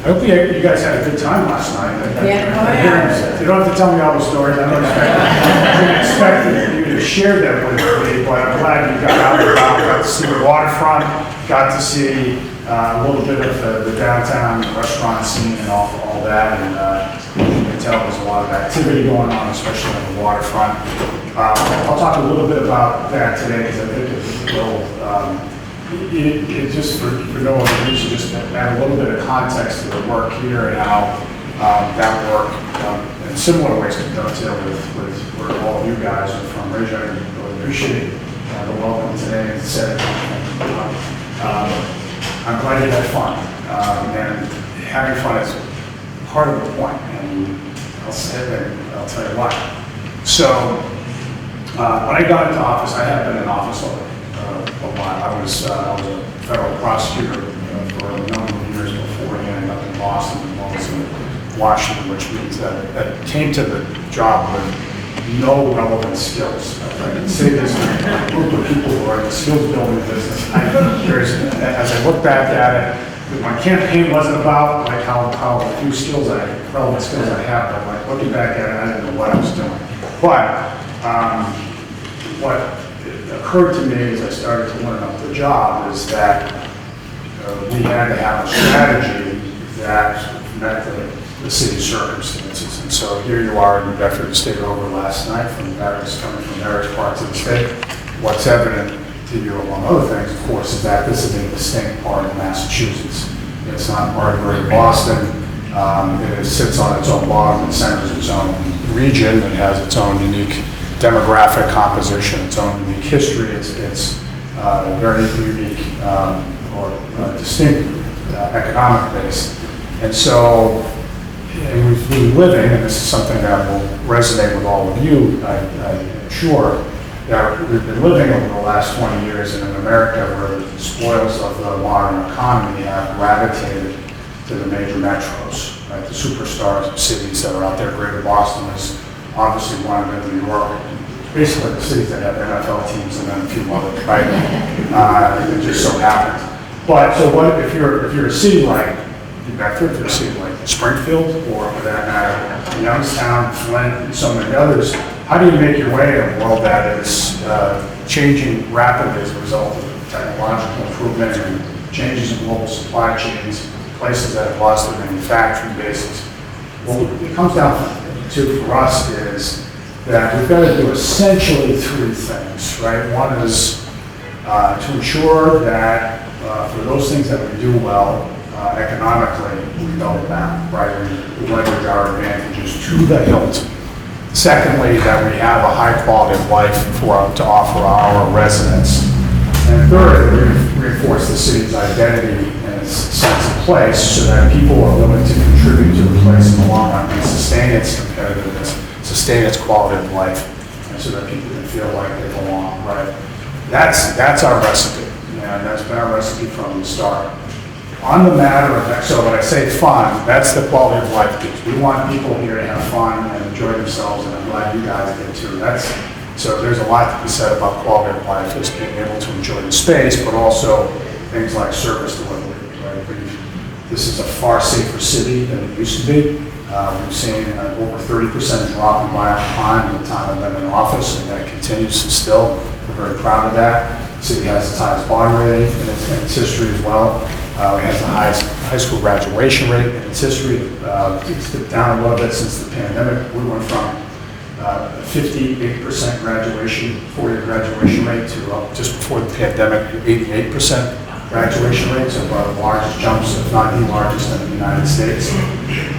I hope you guys had a good time last night. Yeah. You don't have to tell me all the stories. I don't expect you to share them with me, but I'm glad you got out and about, got to see the waterfront, got to see a little bit of the downtown restaurant scene and all that. And you can tell there's a lot of activity going on, especially on the waterfront. I'll talk a little bit about that today because I think it will. It just for no other reason, just to add a little bit of context to the work here and how that work in similar ways can dovetail with where all of you guys are from. Rachel, I really appreciate the welcome today and said I'm glad you had fun, and having fun is part of the point, and I'll say it and I'll tell you why. So when I got into office, I had been in office a while. I was a federal prosecutor for a number of years beforehand up in Boston as well as in Washington, which means that I came to the job with no relevant skills. I can say this to a group of people who are in the skills building business. As I look back at it, my campaign wasn't about like how few skills relevant skills I have, but like looking back at it, I didn't know what I was doing. But what occurred to me as I started to learn up the job is that we had to have a strategy that met the city's circumstances. And so here you are in Bedford, you stayed over last night coming from various parts of the state. What's evident to you, among other things, of course, is that this is a distinct part of Massachusetts. It's not part of Greater Boston. It sits on its own bottom and centers its own region. It has its own unique demographic composition, its own unique history, it's very unique or distinct economic base. And so, and we've been living, and this is something that will resonate with all of you, I'm sure, that we've been living over the last 20 years in an America where the spoils of the modern economy have gravitated to the major metros, right? The superstars of cities that are out there. Greater Boston is obviously one of them, New York, basically the cities that have NFL teams and then a few others, right? It just so happens. But so what if you're a city like Bedford, if you're a city like Springfield, or for that matter, Youngstown, Flint, and so many others, how do you make your way in a world that is changing rapidly as a result of technological improvement and changes in global supply chains, places that have lost their manufacturing bases? Well, it comes down to, for us, is that we've got to do essentially three things, right? One is to ensure that for those things that we do well economically, we double down, right? We leverage our advantages to the hilt. Secondly, that we have a high quality of life to offer our residents. And third, we reinforce the city's identity and its sense of place so that people are willing to contribute to the place in the long run and sustain its competitiveness, sustain its quality of life, and so that people can feel like they belong, right? That's our recipe, and that's been our recipe from the start. On the matter of, so when I say fun, that's the quality of life piece. We want people here to have fun and enjoy themselves, and I'm glad you guys did too. So there's a lot to be said about quality of life, is being able to enjoy the space, but also things like service delivery, right? This is a far safer city than it used to be. We've seen over 30% drop in violent crime in the time I've been in office, and that continues to still. We're very proud of that. The city has the highest bond rating in its history as well. We have the highest high school graduation rate in its history. It's dipped down a little bit since the pandemic. We went from 58% graduation, four-year graduation rate to just before the pandemic, 88% graduation rate. So one of the largest jumps, if not the largest in the United States.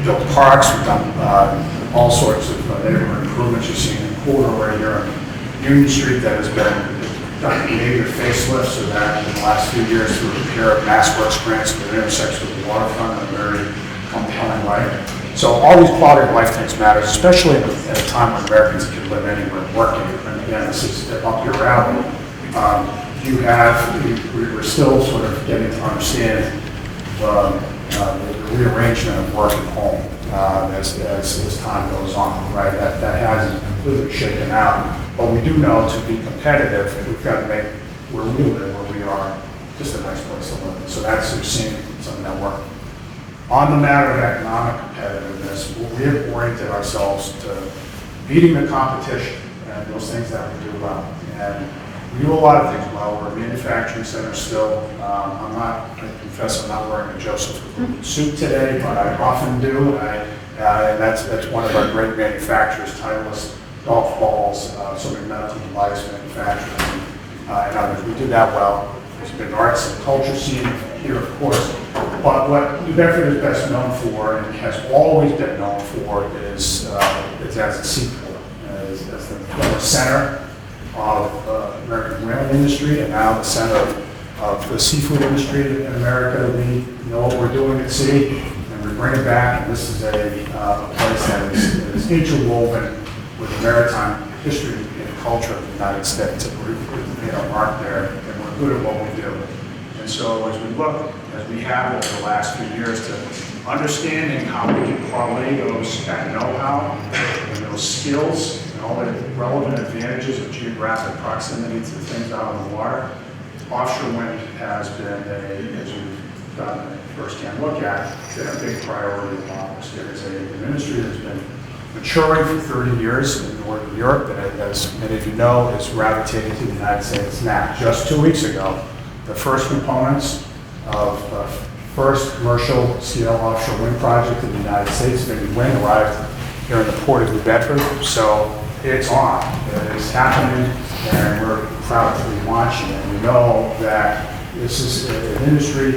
Built parks, we've done all sorts of neighborhood improvements. You've seen a corridor right here on Union Street that has been done a major facelift, so that in the last few years through a pair of MassWorks grants that intersects with the waterfront in a very compelling way. So all these quality of life things matter, especially at a time when Americans can live anywhere and work anywhere. And again, this is up your alley. We're still sort of getting to understand the rearrangement of work and home as time goes on, right? That hasn't completely shaken out. But we do know to be competitive, we've got to make where we live, where we are, just a nice place to live. So that's, you're seeing some of that work. On the matter of economic competitiveness, we have oriented ourselves to beating the competition and those things that we do well. And we do a lot of things well. We're a manufacturing center still. I confess I'm not wearing a Joseph suit today, but I often do. And that's one of our great manufacturers, Titleist golf balls, so many medical device manufacturers, and others. We do that well. There's been an arts and culture scene here, of course. But what New Bedford is best known for, and has always been known for, is as a seaport, as the center of American whaling industry, and now the center of the seafood industry in America. We know what we're doing at sea, and we bring it back. And this is a place that is interwoven with the maritime history and culture of the United States. And we've made our mark there, and we're good at what we do. And so as we look, as we have over the last few years, to understanding how we can parlay that know-how and those skills and all the relevant advantages of geographic proximity to things out on the water, offshore wind has been as you've gotten a first-hand look at, been a big priority of ours. It is an industry that's been maturing for 30 years in Northern Europe, and as many of you know, is gravitating to the United States now. Just 2 weeks ago, the first components of the first commercial scale offshore wind project in the United States, Vineyard Wind, arrived here in the port of New Bedford. So it's on, it's happening, and we're proud to be launching it. We know that this is an industry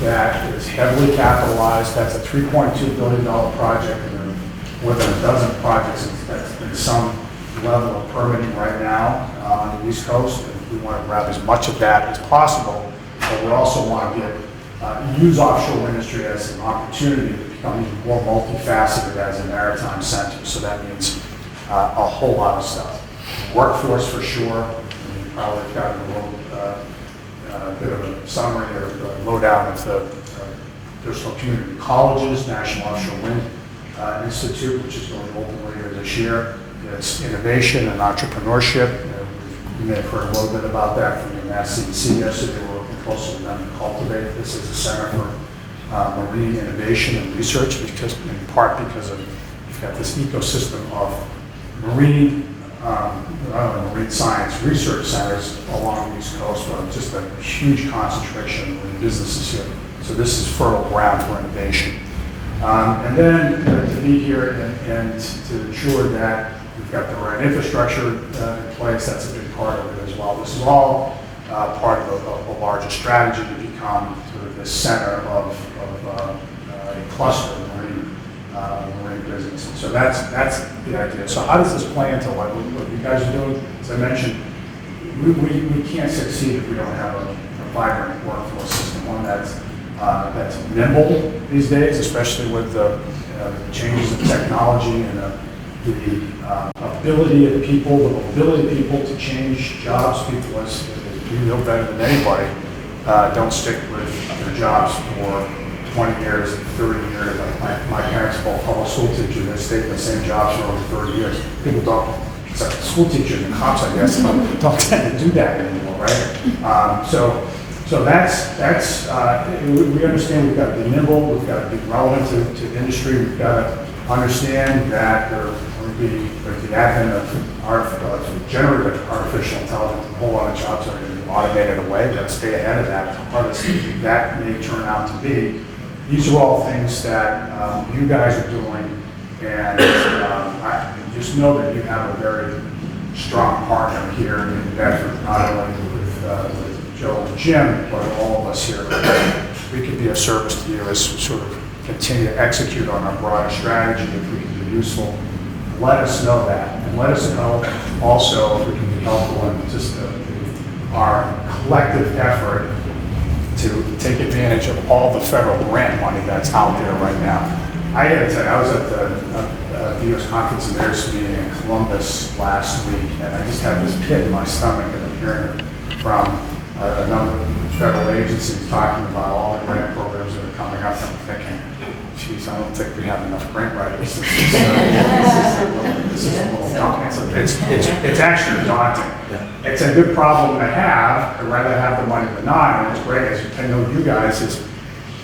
that is heavily capitalized. That's a $3.2 billion project, and there are more than a dozen projects that's in some level of permitting right now on the East Coast. We want to grab as much of that as possible, but we also want to use offshore industry as an opportunity to become even more multifaceted as a maritime center. So that means a whole lot of stuff. Workforce for sure. You probably got a bit of a summary or lowdown of the additional community colleges, National Offshore Wind Institute, which is going to open later this year. It's innovation and entrepreneurship. You may have heard a little bit about that from the MassCDC yesterday. We're working closely with them to cultivate this as a center for marine innovation and research, because in part because you've got this ecosystem of marine science research centers along the East Coast, but just a huge concentration of marine businesses here. So this is fertile ground for innovation. And then to be here and to ensure that we've got the right infrastructure in place, that's a big part of it as well. This is all part of a larger strategy to become sort of the center of a cluster of marine business. So that's the idea. So how does this play into what you guys are doing? As I mentioned, we can't succeed if we don't have a vibrant workforce system, one that's nimble these days, especially with the changes in technology and the ability of people, the mobility of people to change jobs. People, as you know better than anybody, don't stick with their jobs for 20 years, 30 years. Like my parents both public school teachers, they stayed in the same jobs for over 30 years. People don't, except school teachers and cops, I guess, don't tend to do that anymore, right? So that's we understand we've got to be nimble, we've got to be relevant to the industry, we've got to understand that with the advent of generative artificial intelligence, a whole lot of jobs are going to be automated away. We've got to stay ahead of that. Part of that may turn out to be. These are all things that you guys are doing, and I just know that you have a very strong partner here in Bedford, not only with Joe and Jim, but all of us here. We could be of service to you as we sort of continue to execute on our broader strategy. If we can be useful, let us know that, and let us know also if we can be helpful in just our collective effort to take advantage of all the federal grant money that's out there right now. I got to tell you, I was at the U.S. Conference of Mayors meeting in Columbus last week, and I just had this pit in my stomach, and I'm hearing from a number of federal agencies talking about all the grant programs that are coming up. I'm thinking, geez, I don't think we have enough grant writers. This is a little daunting. It's actually daunting. It's a good problem to have. I'd rather have the money than not, and it's great. As I know you guys is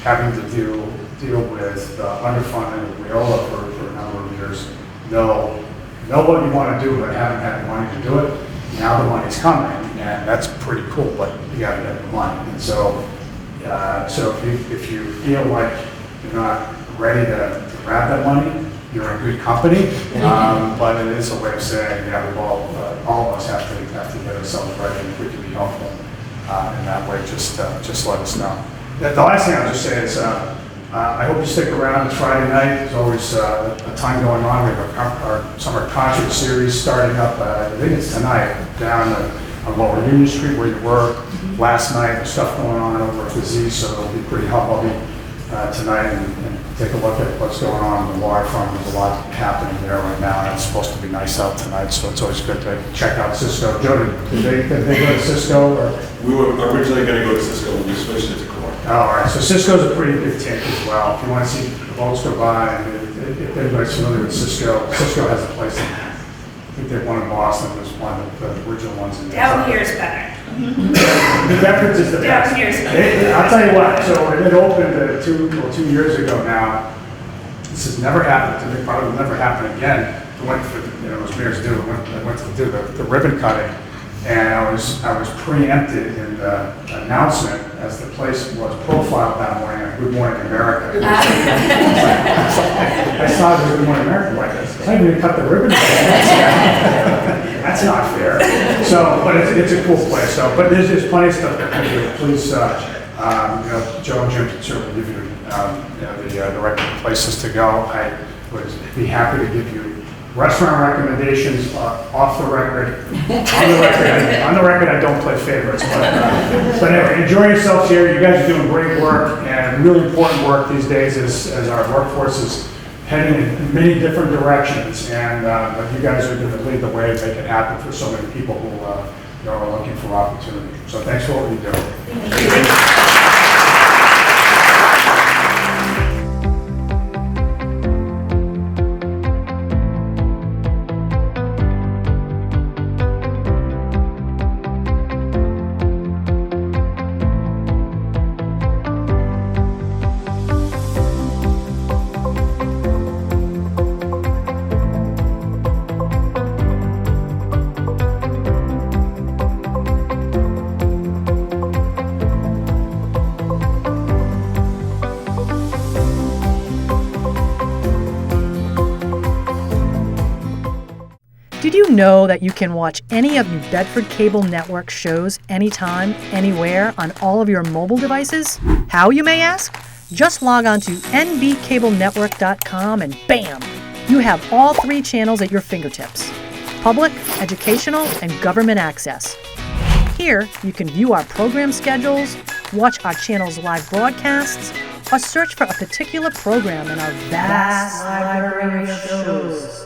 having to do deal with underfunding of WIOLA for a number of years know what you want to do, but haven't had the money to do it. Now the money's coming, and that's pretty cool, but you got to get the money. And so, if you feel like you're not ready to grab that money, you're in good company. But it is a way of saying, yeah, we've all of us have to get ourselves ready, and if we can be helpful in that way, just let us know. The last thing I'll just say is, I hope you stick around. It's Friday night. There's always a ton going on. We have our summer concert series starting up. I think it's tonight down on Lower Union Street where you were last night. There's stuff going on over at the Z, so it'll be pretty helpful tonight and take a look at what's going on the waterfront. There's a lot happening there right now, and it's supposed to be nice out tonight, so it's always good to check out Cisco. Joe, did they go to Cisco? Or? We were originally going to go to Cisco, but we switched it to Core. All right, so Cisco's a pretty big tank as well. If you want to see the boats go by, and if anybody's familiar with Cisco has a place in, I think they have one in Boston. There's one of the original ones in there. Down here is better. Bedford's is the best. Down here is better. I'll tell you what, so it opened 2 years ago now. This has never happened to me, probably will never happen again. I went for, as mayors do, I went to do the ribbon cutting, and I was preempted in the announcement as the place was profiled that morning on Good Morning America. I saw the Good Morning America like this. I didn't even cut the ribbon. That's not fair. So, but it's a cool place. So, but there's plenty of stuff that can do. Please, Joe and Jim can certainly give you the right places to go. I would be happy to give you restaurant recommendations off the record. On the record, I don't play favorites. But anyway, enjoy yourselves here. You guys are doing great work, and really important work these days as our workforce is heading in many different directions. And but you guys are going to lead the way and make it happen for so many people who are looking for opportunity. So thanks for what you do. Thank you. Did you know that you can watch any of New Bedford Cable Network shows anytime, anywhere on all of your mobile devices? How, you may ask? Just log on to nbcablenetwork.com and bam! You have all 3 channels at your fingertips: public, educational, and government access. Here, you can view our program schedules, watch our channel's live broadcasts, or search for a particular program in our vast library of shows.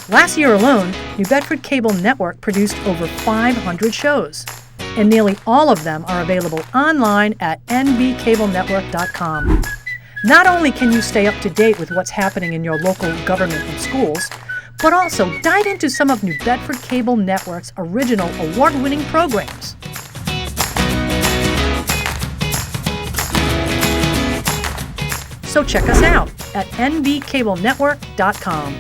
Last year alone, New Bedford Cable Network produced over 500 shows, and nearly all of them are available online at nbcablenetwork.com. Not only can you stay up to date with what's happening in your local government and schools, but also dive into some of New Bedford Cable Network's original award-winning programs. So check us out at nbcablenetwork.com.